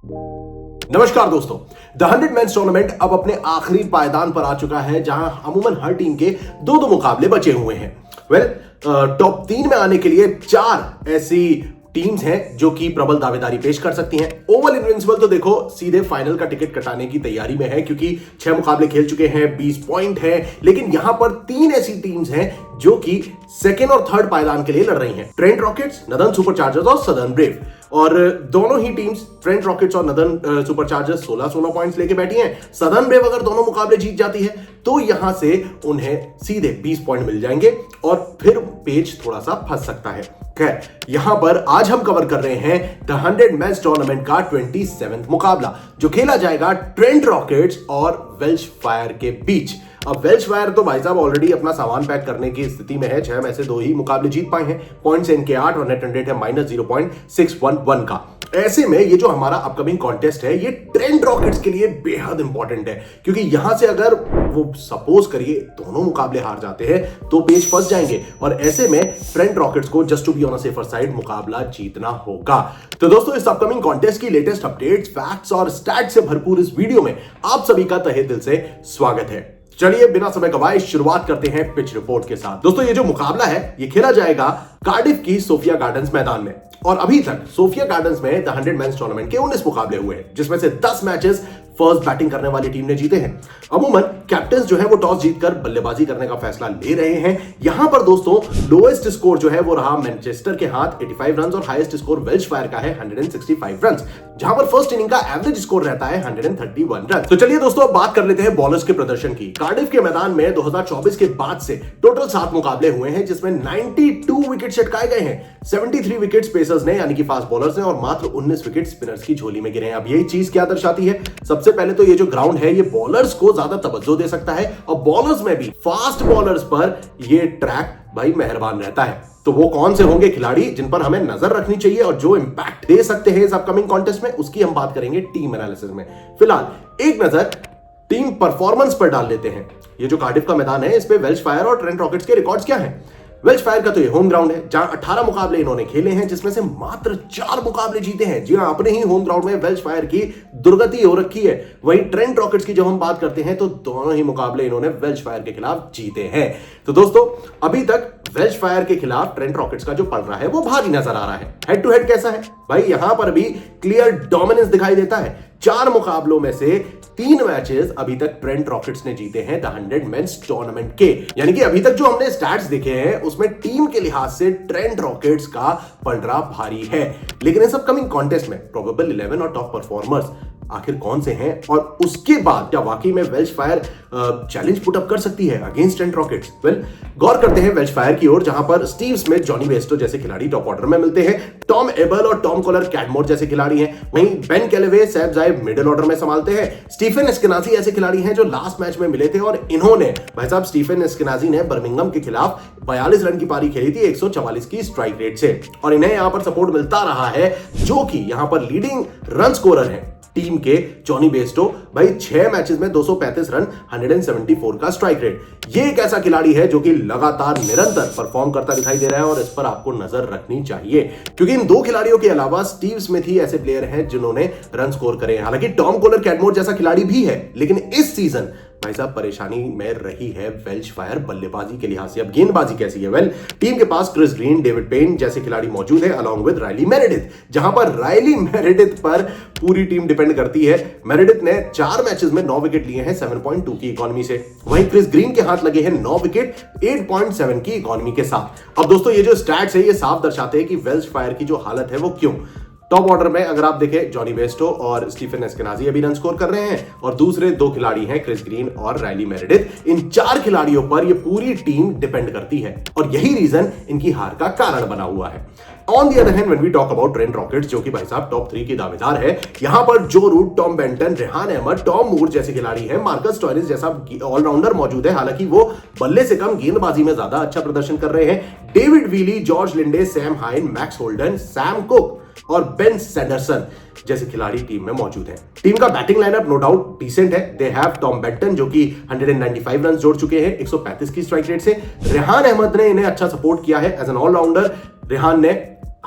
नमस्कार दोस्तों, the 100 mains tournament अब अपने आखिरी पायदान पर आ चुका है, जहां अमूमन हर टीम के दो मुकाबले बचे हुए हैं। टॉप 3 में आने के लिए 4 ऐसी टीम्स हैं जो कि प्रबल दावेदारी पेश कर सकती हैं। ओवल इनविंसिबल तो देखो सीधे फाइनल का टिकट कटाने की तैयारी में है, क्योंकि 6 मुकाबले खेल चुके हैं, 20 पॉइंट है। लेकिन यहां पर 3 ऐसी टीम्स हैं जो कि सेकेंड और थर्ड पायदान के लिए लड़ रही हैं। ट्रेंट रॉकेट्स, नदन सुपरचार्जर्स और सदर्न ब्रेव। और दोनों ही टीम्स, ट्रेंट रॉकेट्स और नदन सुपरचार्जर्स 16-16 पॉइंट्स लेके बैठी हैं। सदर्न ब्रेव अगर दोनों मुकाबले जीत जाती है तो यहां से उन्हें सीधे 20 पॉइंट मिल जाएंगे और फिर पेज थोड़ा सा फंस सकता है। खैर, यहां पर आज हम कवर कर रहे हैं द 100 मेंस टूर्नामेंट का 27वां मुकाबला, जो खेला जाएगा ट्रेंट रॉकेट्स और वेल्श फायर के बीच। अब वेल्श फायर तो भाई साहब ऑलरेडी अपना सामान पैक करने की स्थिति में है। 6 में से 2 ही मुकाबले जीत पाए हैं। पॉइंट्स इनके 8 और नेट रन रेट है -0.611 का। ऐसे में ये जो हमारा अपकमिंग कॉन्टेस्ट है, ये ट्रेंट रॉकेट्स के लिए बेहद इंपॉर्टेंट है, क्योंकि यहां से अगर वो सपोज करिए दोनों मुकाबले हार जाते हैं तो पेज फंस जाएंगे। और ऐसे में ट्रेंट रॉकेट्स को just to be on a safer side मुकाबला जीतना होगा। तो दोस्तों, इस अपकमिंग कॉन्टेस्ट की लेटेस्ट अपडेट्स, फैक्ट्स और स्टैट्स से भरपूर इस वीडियो में आप सभी का तहे दिल से स्वागत है। चलिए बिना समय गवाए शुरुआत करते हैं पिच रिपोर्ट के साथ। दोस्तों, ये जो मुकाबला है ये खेला जाएगा कार्डिफ की सोफिया गार्डन्स मैदान में। और अभी तक सोफिया गार्डन्स में द 100 मेंस टूर्नामेंट के 19 मुकाबले हुए हैं, जिसमें से 10 मैचेस फर्स्ट बैटिंग करने वाली टीम ने जीते हैं। अमूमन कैप्टन जो है वो टॉस जीतकर बल्लेबाजी करने का फैसला ले रहे हैं। यहां पर दोस्तों लोएस्ट स्कोर जो है वो रहा मैनचेस्टर के हाथ 85 रन और हाईएस्ट स्कोर वेल्श फायर का है 165 रन, जहां पर फर्स्ट इनिंग का एवरेज स्कोर रहता है 131 रन। तो चलिए दोस्तों, अब बात कर लेते हैं बॉलर्स के प्रदर्शन की। कार्डिफ के मैदान में 2024 के बाद से टोटल 7 मुकाबले हुए हैं, जिसमें 92 विकेट चटकाए गए हैं। 73 विकेट पेसर्स ने यानी कि फास्ट बॉलर्स ने और मात्र 19 विकेट स्पिनर्स की झोली में गिरे हैं। अब यही चीज क्या दर्शाती है? सबसे पहले तो ये जो ग्राउंड है ये बॉलर्स को ज्यादा तवज्जो दे सकता है, और बॉलर्स में भी फास्ट बॉलर्स पर ये ट्रैक भाई मेहरबान रहता है। तो वो कौन से होंगे खिलाड़ी जिन पर हमें नजर रखनी चाहिए और जो इंपैक्ट दे सकते हैं इस अपकमिंग कॉन्टेस्ट में, उसकी हम बात करेंगे टीम एनालिसिस में। फिलहाल एक नजर टीम परफॉर्मेंस पर डाल लेते हैं। ये जो कार्डिफ का मैदान है, इस पे वेल्श फायर और ट्रेंट रॉकेट्स के रिकॉर्ड्स क्या हैं? वेल्श फायर का तो ये होम ग्राउंड है, जहां 18 मुकाबले इन्होंने खेले हैं, जिसमें से मात्र 4 मुकाबले जीते हैं। जी हां, अपने ही होम ग्राउंड में वेल्श फायर की दुर्गति हो रखी है। वहीं ट्रेंट रॉकेट्स की जब हम बात करते हैं तो दोनों ही मुकाबले इन्होंने वेल्श फायर के खिलाफ जीते हैं। तो दोस्तों, अभी तक वेल्श फायर के खिलाफ ट्रेंट रॉकेट्स का जो पल रहा है वो भारी नजर आ रहा है। हेड टू हेड कैसा है भाई? यहां पर भी क्लियर डोमिनेंस दिखाई देता है। 4 मुकाबलों में से 3 मैचेस अभी तक ट्रेंट रॉकेट्स ने जीते हैं द 100 मेंस टूर्नामेंट के। यानी कि अभी तक जो हमने स्टैट्स देखे हैं उसमें टीम के लिहाज से ट्रेंट रॉकेट्स का पलड़ा भारी है। लेकिन इस अपकमिंग कॉन्टेस्ट में प्रोबेबल 11 और टॉप परफॉर्मर्स आखिर कौन से हैं, और उसके बाद क्या वाकई में Welsh fire challenge put up कर सकती है अगेंस्ट ट्रेंट रॉकेट्स? गौर करते हैं वेल्श फायर की ओर, जहां पर स्टीव स्मिथ, जॉनी बेस्टो जैसे खिलाड़ी टॉप ऑर्डर में मिलते हैं। टॉम एबल और टॉम कॉलर कैडमोर जैसे खिलाड़ी हैं। वहीं बेन कैलेवे, सैब जाइब मिडिल ऑर्डर में संभालते हैं। स्टीफन एस्केनाजी ऐसे खिलाड़ी हैं जो लास्ट मैच में मिले थे, और इन्होंने भाई साहब स्टीफन एस्केनाजी ने बर्मिंघम के खिलाफ 42 रन की पारी खेली थी 144 की स्ट्राइक रेट से, और इन्हें यहां पर सपोर्ट मिलता रहा है, जो कि यहां पर लीडिंग रन स्कोरर है टीम के जॉनी बेस्टो। भाई 6 मैचेस में 235 रन, 174 का स्ट्राइक रेट। ये एक ऐसा खिलाड़ी है जो कि लगातार निरंतर परफॉर्म करता दिखाई दे रहा है, और इस पर आपको नजर रखनी चाहिए, क्योंकि इन 2 खिलाड़ियों के अलावा स्टीव स्मिथ ही ऐसे प्लेयर हैं जिन्होंने रन स्कोर करे। हालांकि टॉम कॉलर कैडमोर जैसा खिलाड़ी भी है, लेकिन इस सीजन भाई साहब परेशानी में रही है वेल्श फायर बल्लेबाजी के लिहाज से। अब गेंदबाजी कैसी है? टीम के पास क्रिस ग्रीन, डेविड पेन जैसे खिलाड़ी मौजूद है, अलॉन्ग विद रायली मेरेडिथ, जहां पर रायली मेरेडिथ पर पूरी टीम डिपेंड करती है। मेरेडिथ ने 4 मैचेस में 9 विकेट लिए हैं 7.2 की इकोनॉमी से। वहीं क्रिस ग्रीन के हाथ लगे हैं 9 विकेट 8.7 की इकोनॉमी के साथ। अब दोस्तों, ये जो स्टैट्स है ये साफ दर्शाते हैं कि वेल्श फायर की जो हालत है वो क्यों। टॉप ऑर्डर में अगर आप देखें, जॉनी बेस्टो और स्टीफन एस्केनाजी अभी रन स्कोर कर रहे हैं, और दूसरे 2 खिलाड़ी हैं क्रिस ग्रीन और रायली मेरेडिथ। इन 4 खिलाड़ियों पर ये पूरी टीम डिपेंड करती है, और यही रीजन इनकी हार का कारण बना हुआ है। On the other hand, when we talk about Trent rockets, जो कि भाई साहब टॉप 3 की दावेदार है, यहां पर जो Root, Tom Benton, Rehan Ahmed, Tom Moore जैसे खिलाड़ी हैं, मार्कस टॉयनिस जैसा ऑलराउंडर मौजूद है। हालांकि वो बल्ले से कम गेंदबाजी में ज्यादा अच्छा प्रदर्शन कर रहे हैं। David Willey, George Linde, Sam Hain, Max Holden, Sam Cook और बेन सैंडरसन जैसे खिलाड़ी टीम में मौजूद हैं। टीम का batting lineup no doubt decent है। दे हैव टॉम बेंटन जो कि 195 रन जोड़ चुके हैं 135 की स्ट्राइक रेट से। रेहान अहमद ने इन्हें अच्छा सपोर्ट किया है एज एन ऑलराउंडर। रेहान ने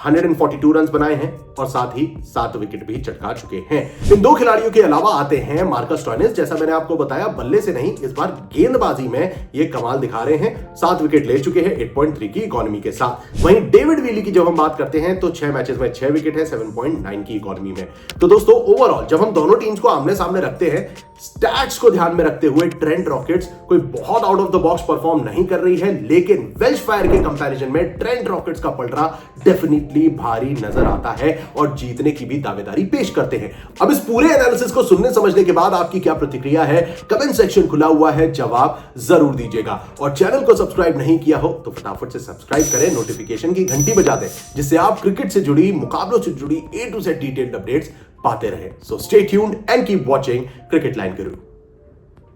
142 रन बनाए हैं और साथ ही 7 विकेट भी चटका चुके हैं। इन दो खिलाड़ियों के अलावा आते हैं मार्कस स्टोइनिस। जैसा मैंने आपको बताया, बल्ले से नहीं, इस बार गेंदबाजी में ये कमाल दिखा रहे हैं। 7 विकेट ले चुके हैं 8.3 की इकोनॉमी के साथ। वहीं डेविड विली की जब हम बात करते हैं तो 6 मैचेस में 6 विकेट है 7.9 की इकोनॉमी में। तो दोस्तों ओवरऑल जब हम दोनों टीम्स को आमने सामने रखते हैं, स्टैट्स को ध्यान में रखते हुए ट्रेंट रॉकेट्स कोई बहुत out of the box perform नहीं कर रही है, लेकिन वेल्श फायर के कंपैरिजन में ट्रेंट रॉकेट्स का पलड़ा डेफिनेटली भारी नजर आता है और जीतने की भी दावेदारी पेश करते हैं। अब इस पूरे एनालिसिस को सुनने समझने के बाद आपकी क्या प्रतिक्रिया है? कमेंट सेक्शन खुला हुआ है, जवाब जरूर दीजिएगा। और चैनल को सब्सक्राइब नहीं किया हो तो फटाफट से सब्सक्राइब करें, नोटिफिकेशन की घंटी बजा दें, जिससे आप क्रिकेट से जुड़ी, मुकाबलों से जुड़ी A to Z detailed updates पाते रहे। So stay tuned and keep watching cricket line Guru.